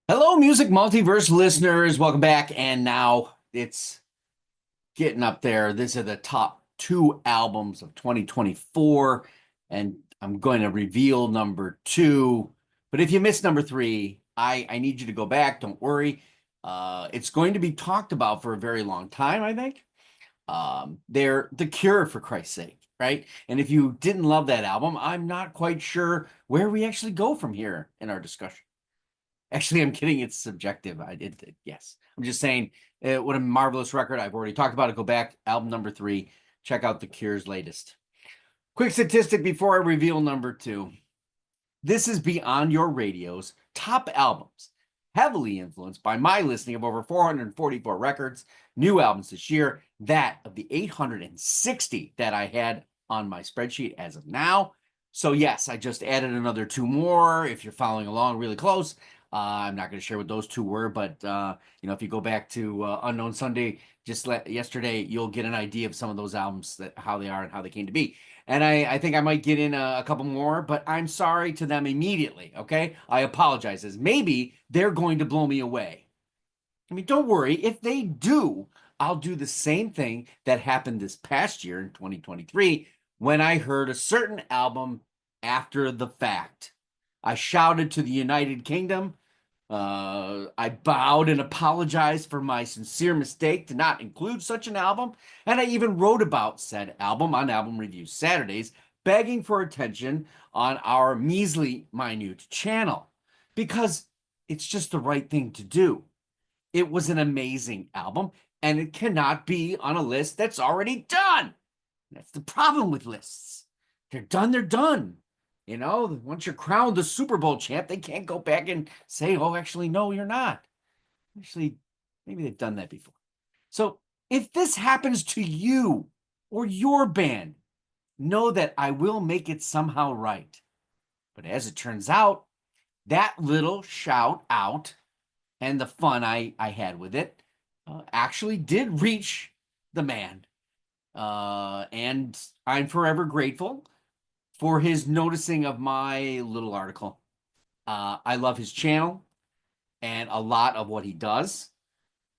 Hello, Music Multiverse listeners. Welcome back. And now it's getting up there. These are the top two albums of 2024. And I'm going to reveal number two. But if you missed number three, I need you to go back. Don't worry. It's going to be talked about for a very long time, I think. They're The Cure, for Christ's sake, right? And if you didn't love that album, I'm not quite sure where we actually go from here in our discussion. Actually, I'm kidding. It's subjective. Yes. I'm just saying, what a marvelous record. I've already talked about it. Go back, album number three. Check out The Cure's latest. Quick statistic before I reveal number two. This is Beyond Your Radio's top albums, heavily influenced by my listening of over 444 records, new albums this year, that of the 860 that I had on my spreadsheet as of now. So yes, I just added another two more. If you're following along really close, I'm not going to share what those two were, but if you go back to Unknown Sunday, yesterday, you'll get an idea of some of those albums, how they are and how they came to be. And I think I might get in a couple more, but I'm sorry to them immediately, okay? I apologize, as maybe they're going to blow me away. I mean, don't worry. If they do, I'll do the same thing that happened this past year in 2023 when I heard a certain album after the fact. I shouted to the United Kingdom. I bowed and apologized for my sincere mistake to not include such an album, and I even wrote about said album on Album Review Saturdays, begging for attention on our measly, minute channel, because it's just the right thing to do. It was an amazing album, and it cannot be on a list that's already done. That's the problem with lists. They're done, they're done. Once you're crowned the Super Bowl champ, they can't go back and say, oh, actually, no, you're not. Actually, maybe they've done that before. So if this happens to you or your band, know that I will make it somehow right. But as it turns out, that little shout out and the fun I had with it actually did reach the man. And I'm forever grateful for his noticing of my little article. I love his channel and a lot of what he does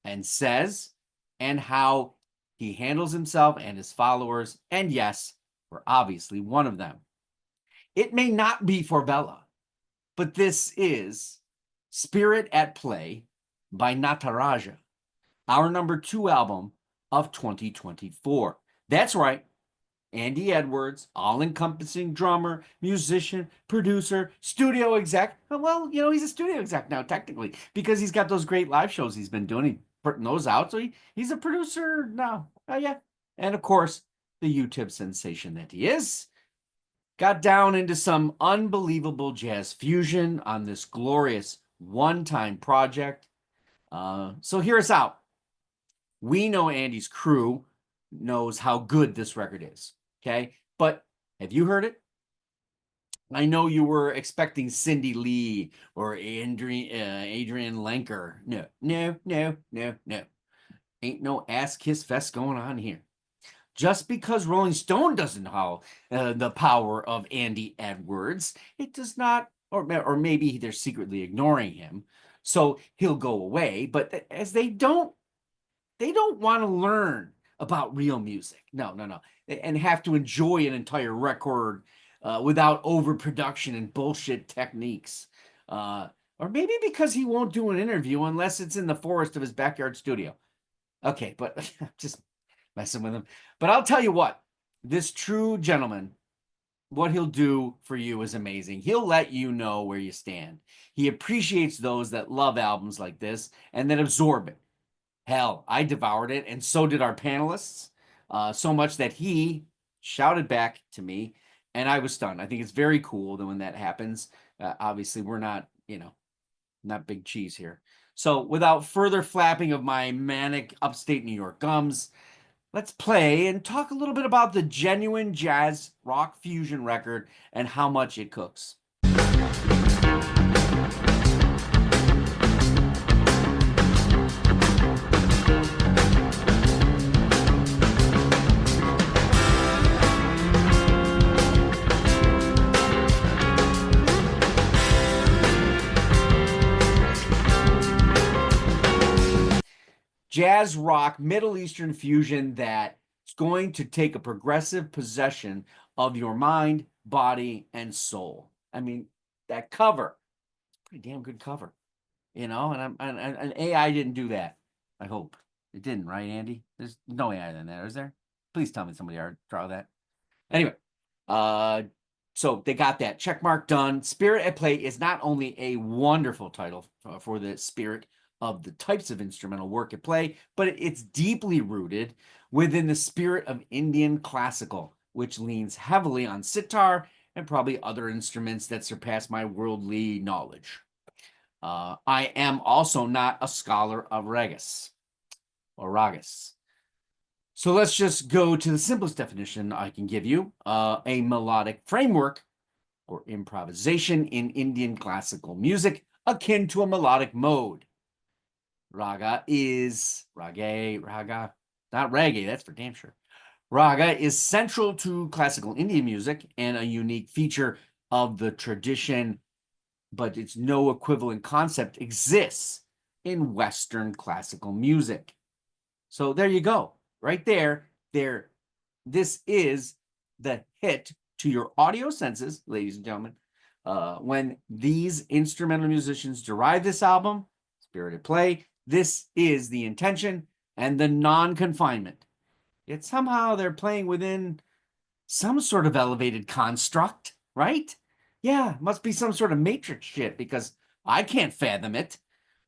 and says and how he handles himself and his followers. And yes, we're obviously one of them. It may not be for Bella, but this is Spirit at Play by Nataraja, our number two album of 2024. That's right. Andy Edwards, all-encompassing drummer, musician, producer, studio exec. Well, he's a studio exec now, technically, because he's got those great live shows he's been doing. He's putting those out, so he's a producer now. Oh, yeah. And, of course, the YouTube sensation that he is. Got down into some unbelievable jazz fusion on this glorious one-time project. So hear us out. We know Andy's crew knows how good this record is. Okay, but have you heard it? I know you were expecting Cindy Lee or Adrian Lenker. No. Ain't no ass kiss fest going on here. Just because Rolling Stone doesn't know the power of Andy Edwards, it does not, or maybe they're secretly ignoring him, so he'll go away. But as they don't want to learn about real music. No. And have to enjoy an entire record without overproduction and bullshit techniques. Or maybe because he won't do an interview unless it's in the forest of his backyard studio. Okay, but just messing with him. But I'll tell you what, this true gentleman, what he'll do for you is amazing. He'll let you know where you stand. He appreciates those that love albums like this and that absorb it. Hell, I devoured it, and so did our panelists, so much that he shouted back to me, and I was stunned. I think it's very cool that when that happens, obviously we're not, not big cheese here. So without further flapping of my manic upstate New York gums, let's play and talk a little bit about the genuine jazz rock fusion record and how much it cooks. jazz rock, Middle Eastern fusion that's going to take a progressive possession of your mind, body, and soul. I mean, that cover, pretty damn good cover, you know, and AI didn't do that. I hope it didn't, right, Andy? There's no AI in there, is there? Please tell me somebody draw that. Anyway, so they got that check mark done. Spirit at Play is not only a wonderful title for the spirit of the types of instrumental work at play, but it's deeply rooted within the spirit of Indian classical, which leans heavily on sitar and probably other instruments that surpass my worldly knowledge. I am also not a scholar of Ragas or Ragas. So let's just go to the simplest definition I can give you, a melodic framework or improvisation in Indian classical music akin to a melodic mode. Raga, not reggae, that's for damn sure. Raga is central to classical Indian music and a unique feature of the tradition, but its no equivalent concept exists in Western classical music. So there you go. Right there, this is the hit to your audio senses, ladies and gentlemen. When these instrumental musicians derive this album, Spirit at Play, this is the intention and the non-confinement. Yet somehow they're playing within some sort of elevated construct, right? Yeah, must be some sort of matrix shit because I can't fathom it.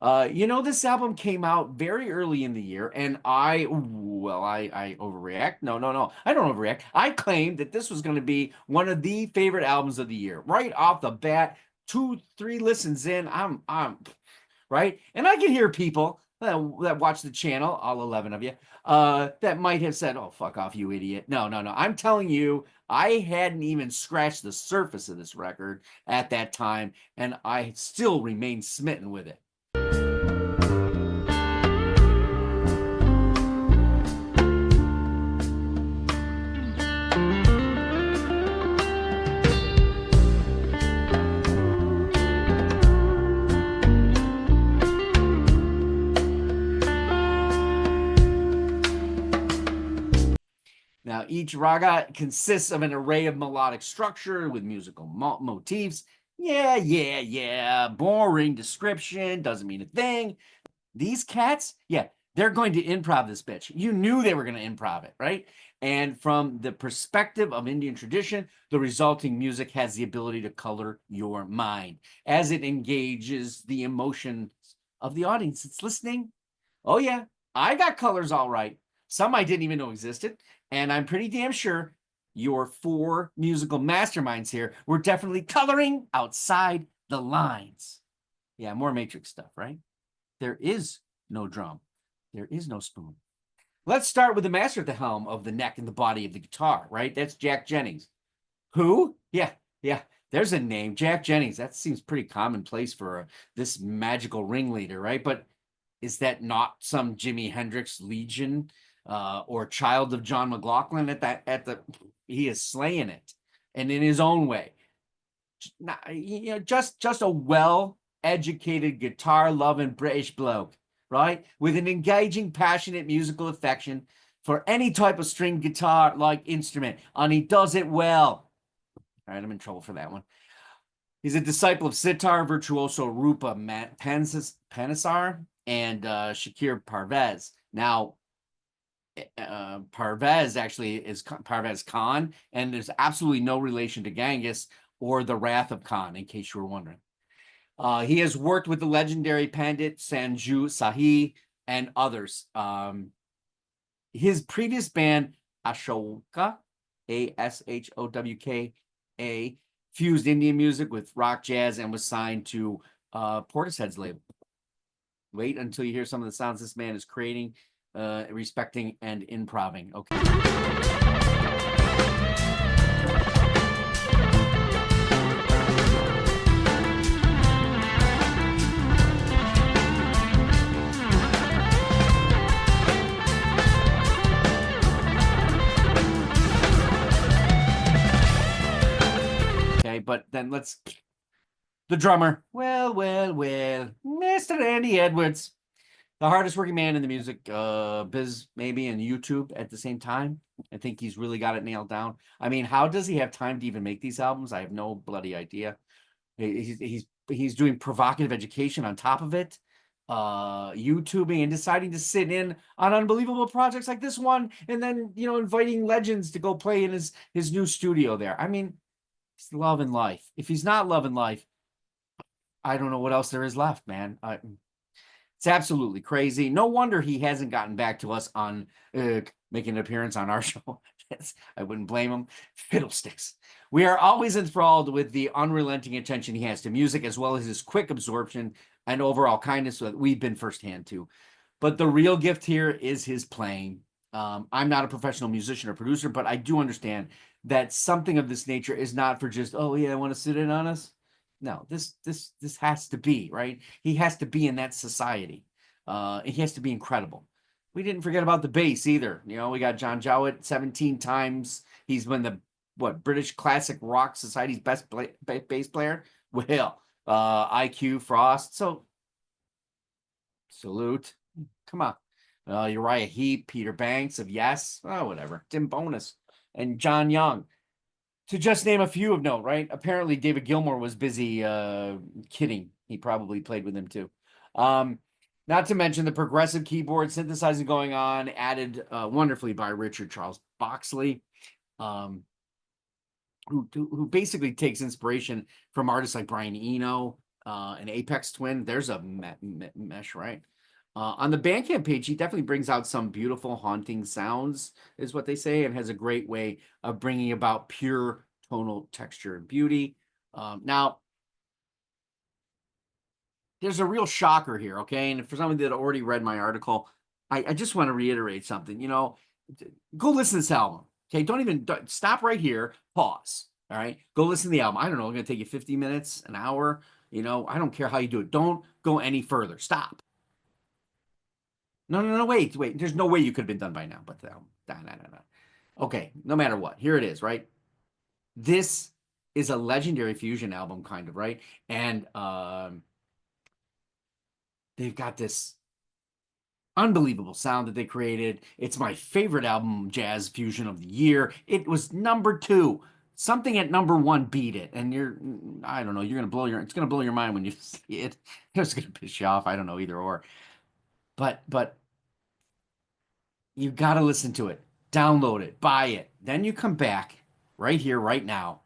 This album came out very early in the year, and I overreact. No, I don't overreact. I claimed that this was going to be one of the favorite albums of the year. Right off the bat, 2-3 listens in, I'm right, and I can hear people that watch the channel, all 11 of you, that might have said, "Oh, fuck off, you idiot." No. I'm telling you, I hadn't even scratched the surface of this record at that time, and I still remain smitten with it. Now, each raga consists of an array of melodic structure with musical motifs. Yeah. Boring description, doesn't mean a thing. These cats, they're going to improv this bitch. You knew they were going to improv it, right? And from the perspective of Indian tradition, the resulting music has the ability to color your mind as it engages the emotions of the audience that's listening. Oh, yeah, I got colors all right. Some I didn't even know existed. And I'm pretty damn sure your 4 musical masterminds here were definitely coloring outside the lines. Yeah, more Matrix stuff, right? There is no drum. There is no spoon. Let's start with the master at the helm of the neck and the body of the guitar, right? That's Jack Jennings. Who? Yeah. There's a name, Jack Jennings. That seems pretty commonplace for this magical ringleader, right? But is that not some Jimi Hendrix Legion or child of John McLaughlin he is slaying it, and in his own way. Just a well-educated guitar-loving British bloke, right? With an engaging, passionate musical affection for any type of string guitar-like instrument, and he does it well. All right, I'm in trouble for that one. He's a disciple of sitar virtuoso Rupa Panesar and Shakir Parvez. Now, Parvez actually is Parvez Khan, and there's absolutely no relation to Genghis or the Wrath of Khan, in case you were wondering. He has worked with the legendary Pandit Sanju Sahi and others. His previous band, Ashoka, Ashowka, fused Indian music with rock jazz and was signed to Portishead's label. Wait until you hear some of the sounds this man is creating, respecting, and improving. Okay. But then the drummer, well, Mr. Andy Edwards. the hardest working man in the music biz, maybe, and YouTube at the same time. I think he's really got it nailed down. I mean, how does he have time to even make these albums? I have no bloody idea. He's doing provocative education on top of it, YouTubing and deciding to sit in on unbelievable projects like this one, and then inviting legends to go play in his new studio there. I mean, he's loving life. If he's not loving life, I don't know what else there is left, man. It's absolutely crazy. No wonder he hasn't gotten back to us on making an appearance on our show. I wouldn't blame him. Fiddlesticks. We are always enthralled with the unrelenting attention he has to music, as well as his quick absorption and overall kindness that we've been firsthand to. But the real gift here is his playing. I'm not a professional musician or producer, but I do understand that something of this nature is not for just, oh yeah, I want to sit in on us. No, this has to be, right. He has to be in that society. He has to be incredible. We didn't forget about the bass either. We got John Jowett 17 times. He's been the British Classic Rock Society's best bass player. Well, IQ Frost. So salute. Come on. Uriah Heep, Peter Banks of Yes. Oh, whatever. Tim Bonus and John Young, to just name a few of note, right? Apparently, David Gilmour was busy kidding. He probably played with him too. Not to mention the progressive keyboard synthesizing going on, added wonderfully by Richard Charles Boxley, who basically takes inspiration from artists like Brian Eno, and Aphex Twin. There's a mesh, right? On the Bandcamp page, he definitely brings out some beautiful, haunting sounds, is what they say, and has a great way of bringing about pure tonal texture and beauty. Now, there's a real shocker here, okay? And for somebody that already read my article, I just want to reiterate something. Go listen to this album, okay? Don't stop right here, pause, all right? Go listen to the album. I don't know, it's going to take you 50 minutes, an hour, I don't care how you do it. Don't go any further. Stop. No, wait. There's no way you could have been done by now, but no. Okay, no matter what, here it is, right? This is a legendary fusion album, kind of, right? And they've got this unbelievable sound that they created. It's my favorite album, jazz fusion of the year. It was number 2. Something at number 1 beat it, and I don't know, it's gonna blow your mind when you see it. It's gonna piss you off. I don't know, either or. But you got to listen to it, download it, buy it. Then you come back right here, right now,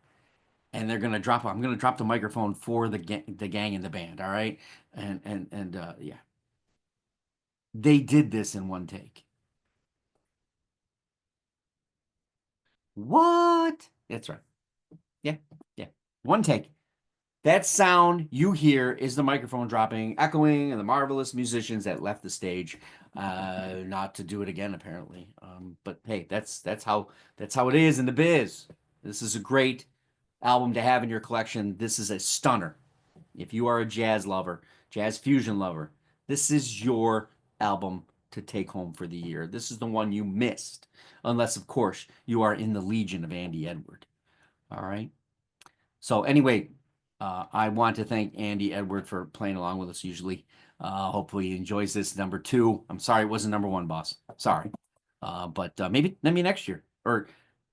and I'm going to drop the microphone for the gang in the band. All right. And yeah, they did this in one take. What? That's right. Yeah. Yeah. One take. That sound you hear is the microphone dropping, echoing, and the marvelous musicians that left the stage, not to do it again, apparently. But hey, that's how it is in the biz. This is a great album to have in your collection. This is a stunner. If you are a jazz lover, jazz fusion lover, this is your album to take home for the year. This is the one you missed, unless, of course, you are in the legion of Andy Edward. All right. So anyway, I want to thank Andy Edward for playing along with us usually. Hopefully he enjoys this number 2. I'm sorry it wasn't number 1, boss. Sorry. But maybe next year. Or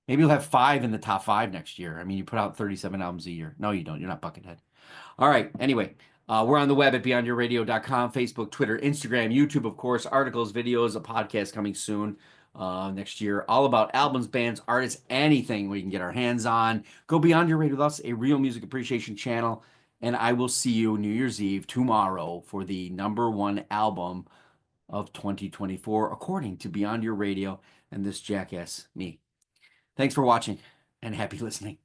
maybe you'll have 5 in the top 5 next year. I mean, you put out 37 albums a year. No, you don't. You're not Buckethead. All right. Anyway, we're on the web at beyondyourradio.com, Facebook, Twitter, Instagram, YouTube, of course, articles, videos, a podcast coming soon next year, all about albums, bands, artists, anything we can get our hands on. Go Beyond Your Radio with us, a real music appreciation channel, and I will see you New Year's Eve tomorrow for the number 1 album of 2024, according to Beyond Your Radio and this jackass, me. Thanks for watching, and happy listening.